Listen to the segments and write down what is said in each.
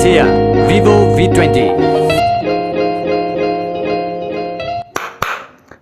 Sewa Vivo v20।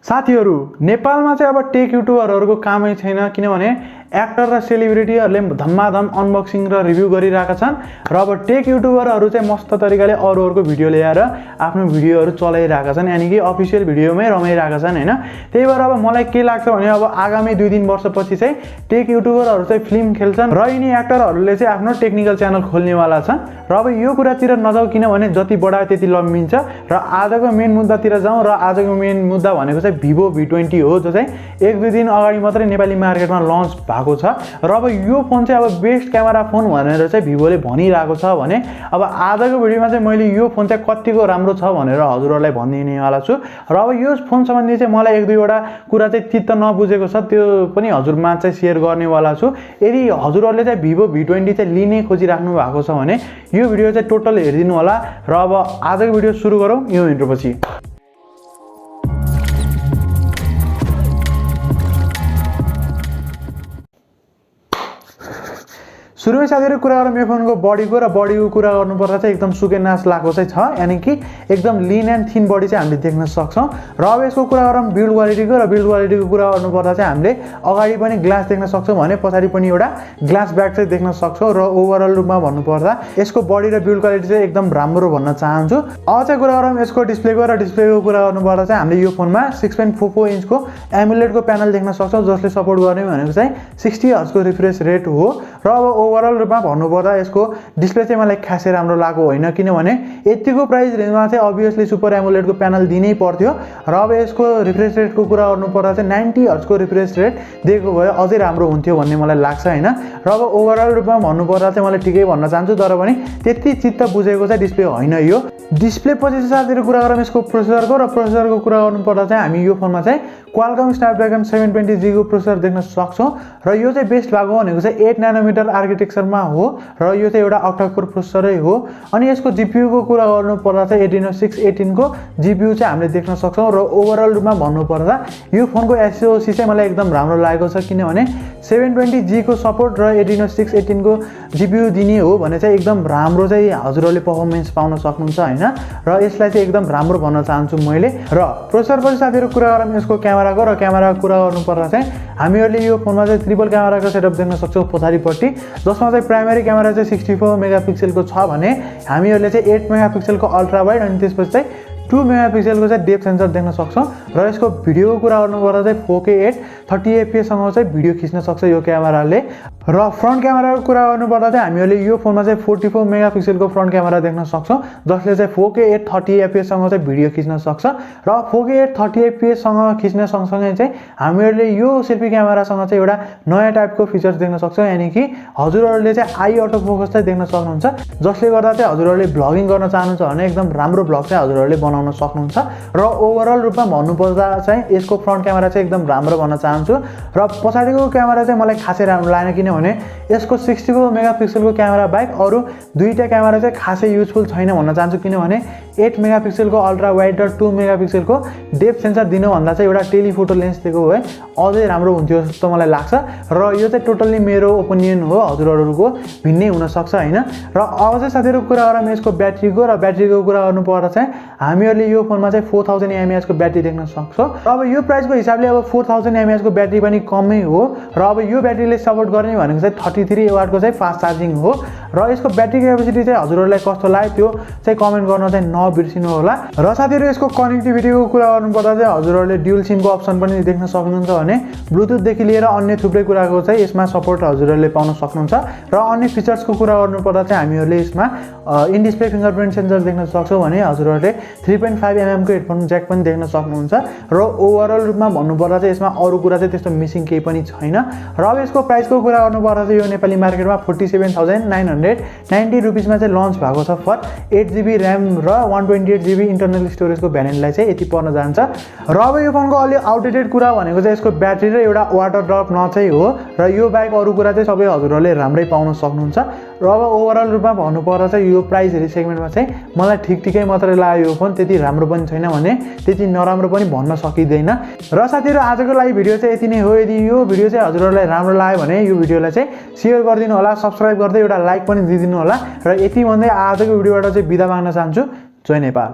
साथीहरु नेपालमा चाहिँ अब टेक युट्युबरहरुको कामै छैन किनभने एक्टर र सेलिब्रिटीहरुले धम्माधम अनबक्सिङ र रिभ्यू गरिरहेका छन् र अब टेक युट्युबरहरु चाहिँ मस्त तरिकाले अरूहरुको भिडियो ल्याएर आफ्नो भिडियोहरु चलाइरहेका छन् यानी कि अफिसियल भिडियोमै रमाइरहेका छन् हैन। त्यही भएर अब मलाई के लाग्छ भने अब आगामी 2-3 वर्षपछि चाहिँ टेक युट्युबरहरु चाहिँ फिल्म खेल्छन् र यिनी एक्टरहरुले चाहिँ आफ्नो टेक्निकल च्यानल खोल्नेवाला छन् र अब यो कुरातिर नजाऊ किनभने जति बढाए त्यति लम्बिन्छ र आजको मेन मुद्दातिर जाउँ र आजको मेन मुद्दा भनेको चाहिँ Vivo v20 हो जो चाहिँ 1-2 दिन अगाडि मात्रै नेपाली मार्केटमा लन्च भएको छ र अब यो फोन चाहिँ अब बेस्ट क्यामेरा फोन भनेर चाहिँ भिभोले भनिरहेको छ भने अब आजको भिडियोमा चाहिँ मैले यो फोन चाहिँ कतिको राम्रो छ भनेर हजुरहरुलाई भनिदिनेवाला छु र अब यो फोन सम्बन्धी चाहिँ मलाई 1-2 वटा कुरा चाहिँ चित्त नबुझेको छ त्यो पनि हजुरमा चाहिँ शेयर गर्नेवाला छु। यदि हजुरहरुले चाहिँ Vivo v20 चाहिँ लिने खोजिराख्नु भएको छ भने यो भिडियो चाहिँ टोटल हेरिदिनु होला र अब आजको भिडियो सुरु गरौँ यो इन्ट्रोपछि। सुरुमै साथीहरु कुरा गरौँ यो फोनको बडीको र बडीको कुरा गर्नुपर्दा चाहिँ एकदम सुकेनास लागेको चाहिँ छ यानी कि एकदम लिन एन्ड थिन बडी चाहिँ हामीले देख्न सक्छौं र अब यसको कुरा गरौँ बिल्ड क्वालिटीको र बिल्ड क्वालिटीको कुरा गर्नुपर्दा चाहिँ हामीले अगाडि पनि ग्लास देख्न सक्छौं भने पछाडी पनि एउटा ग्लास ब्याक चाहिँ देख्न सक्छौं र ओभरअल रूपमा भन्नुपर्दा यसको बडी र बिल्ड क्वालिटी चाहिँ एकदम राम्रो भन्न चाहन्छु। अब चाहिँ कुरा गरौँ यसको डिस्प्लेको र डिस्प्लेको कुरा गर्नुपर्दा चाहिँ हामीले यो फोनमा 6.44 इन्चको एमुलेट को प्यानल देख्न सक्छौं जसले सपोर्ट गर्ने भनेको चाहिँ 60 हर्ट्ज को रिफ्रेश रेट हो र अब ओभरअल रूपमा भन्नुपर्दा यसको डिस्प्ले चाहिँ मलाई खासै राम्रो लाग्यो होइन किनभने यतिको प्राइस रेन्जमा चाहिँ अभियसली सुपर एमुलेट को प्यानल दिनै पर्थ्यो र अब यसको रिफ्रेश रेटको कुरा गर्नुपर्दा चाहिँ 90 हर्ट्ज को रिफ्रेश रेट दिएको भए अझै राम्रो हुन्थ्यो भन्ने मलाई लाग्छ हैन। र अब ओभरअल रूपमा भन्नुपर्दा चाहिँ मलाई ठिकै भन्न चाहन्छु तर पनि त्यति चित्त बुझेको चाहिँ डिस्प्ले होइन यो डिस्प्ले पछि साथीहरु कुरा गरौँ यसको प्रोसेसरको र प्रोसेसरको कुरा गर्नुपर्दा चाहिँ हामी यो फोनमा चाहिँ क्वालकम स्न्यापड्रागन 720G को प्रोसेसर देख्न सक्छौं र यो चाहिँ बेस्ट भएको भनेको चाहिँ 8 नैनोमिटर आर्किटेक्चरमा हो र यो चाहिँ एउटा अक्टा कोर प्रोसेसरै हो। अनि यसको जीपीयू को कुरा गर्नुपर्दा चाहिँ Adreno 618 को जीपीयू चाहिँ हामीले देख्न सक्छौं र ओभरअल रूपमा भन्नुपर्दा यो फोनको एसओसी चाहिँ मलाई एकदम राम्रो लागेको छ किनभने 720G को सपोर्ट र Adreno 618 को जीपीयू दिने हो भने चाहिँ एकदम राम्रो चाहिँ हजुरहरुले परफर्मेन्स पाउन सक्नुहुन्छ हैन र यसलाई चाहिँ एकदम राम्रो भन्न चाहन्छु मैले। र प्रोसेसर पछि साथीहरु कुरा गरौँ यसको क्यामेराको र क्यामेराको कुरा गर्नुपर्दा चाहिँ हामीहरुले यो फोनमा चाहिँ ट्रिपल क्यामेराको सेटअप देख्न सक्छौं पछाडीपट्टि जसमा चाहिँ प्राइमरी क्यामेरा चाहिँ 64 मेगापिक्सलको छ भने हामीहरुले चाहिँ 8 मेगापिक्सलको अल्ट्रा वाइड अनि त्यसपछि चाहिँ 2 मेगापिक्सलको चाहिँ डेप्थ सेन्सर देख्न सक्छौं र यसको भिडियोको कुरा गर्नुपर्दा चाहिँ 4K 30 fps सँग चाहिँ भिडियो खिच्न सक्छ यो क्यामेराले र फ्रन्ट क्यामेराको कुरा गर्नुपर्दा चाहिँ हामीहरुले यो फोनमा चाहिँ 44 मेगापिक्सलको फ्रन्ट क्यामेरा देख्न सक्छौं जसले चाहिँ 4K 30 fps सँग चाहिँ भिडियो खिच्न सक्छ र 4K 30 fps सँग खिच्ने सँगसँगै चाहिँ हामीहरुले यो सेल्फी क्यामेरासँग चाहिँ एउटा नयाँ टाइपको फिचर्स देख्न सक्छौं यानी कि हजुरहरुले चाहिँ आई अटो फोकस चाहिँ देख्न सक्नुहुन्छ जसले गर्दा चाहिँ हजुरहरुले भ्लगिङ गर्न चाहनुहुन्छ भने एकदम राम्रो भ्लग चाहिँ हजुरहरुले बनाउन सक्नुहुन्छ र ओभरअल रूपमा भन्नुपर्दा चाहिँ यसको फ्रन्ट क्यामेरा चाहिँ एकदम राम्रो भन्न चाहन्छु र पछाडीको क्यामेरा चाहिँ मलाई खासै राम्रो लागेन किनभने यसको 64 मेगापिक्सलको क्यामेरा बाहेक अरु दुईटा क्यामेरा चाहिँ खासै युजफुल छैन भन्न चाहन्छु किनभने 8 मेगापिक्सलको अल्ट्रा वाइड र 2 मेगापिक्सलको डेप्थ सेन्सर दिनु भन्दा चाहिँ एउटा टेलिफोटो लेन्स दिएको भए अझै राम्रो हुन्थ्यो जस्तो मलाई लाग्छ र यो चाहिँ टोटल्ली मेरो ओपिनियन हो हजुरहरुको भिन्नै हुन सक्छ हैन। र अब चाहिँ साथीहरु कुरा गरौँ यसको ब्याट्रीको र ब्याट्रीको कुरा गर्नुपर्दा चाहिँ हामीहरुले यो फोनमा चाहिँ 4000 mAh को ब्याट्री देख्न सक्छौं र अब यो प्राइसको हिसाबले अब 4000 mAh को ब्याट्री पनि कमै हो र अब यो ब्याट्रीले सपोर्ट गर्ने भनेको चाहिँ 33 वाट को चाहिँ फास्ट चार्जिङ हो र यसको ब्याट्री क्यापेसिटी चाहिँ हजुरहरुलाई कस्तो लाग्यो त्यो चाहिँ कमेन्ट गर्न चाहिँ नबिर्सिनु होला। र साथीहरु यसको कनेक्टिभिटीको कुरा गर्नुपर्दा चाहिँ हजुरहरुले ड्युअल सिम को अप्सन पनि देख्न सक्नुहुन्छ भने ब्लुटुथ देखि लिएर अन्य थुप्रै कुराको चाहिँ यसमा सपोर्ट हजुरहरुले पाउन सक्नुहुन्छ र अन्य फिचर्सको कुरा गर्नुपर्दा चाहिँ हामीहरुले यसमा इन डिस्प्ले फिंगरप्रिन्ट सेन्सर देख्न सक्छौं भने हजुरहरुले 3.5mm को हेडफोन ज्याक पनि देख्न सक्नुहुन्छ र ओभरअल रूपमा भन्नुपर्दा चाहिँ यसमा अरु कुरा चाहिँ त्यस्तो मिसिङ केही पनि छैन। र अब यसको प्राइसको कुरा गर्नुपर्दा चाहिँ यो नेपाली मार्केटमा 47,990 रुपैयाँमा चाहिँ लन्च भएको छ फर 8GB RAM र 128GB इन्टरनल स्टोरेजको भ्यारिएन्टलाई चाहिँ यति पर्न जान्छ। र अब यो फोनको अलि आउटडेटेड कुरा भनेको चाहिँ यसको ब्याट्री र एउटा वाटर ड्रप नचै हो र यो बाहेक अरु कुरा चाहिँ सबै हजुरहरुले राम्रै पाउन सक्नुहुन्छ। र अब ओभरअल रूपमा भन्नुपर्दा चाहिँ यो प्राइस हेरी सेगमेन्टमा चाहिँ मलाई ठिकै मात्रै लाग्यो यो फोन त्यति राम्रो पनि छैन भने त्यति नराम्रो पनि भन्न सकिदैन। र साथीहरु आजको लागि भिडियो चाहिँ यति नै हो। यदि यो भिडियो चाहिँ हजुरहरुलाई राम्रो लाग्यो भने यो भिडियो भिडियोलाई चाहिँ शेयर गरिदिनु होला, सब्स्क्राइब गर्दै एउटा लाइक पनि दिइदिनु होला र यति भन्दै आजको भिडियोबाट चाहिँ बिदा माग्न चाहन्छु। जय नेपाल।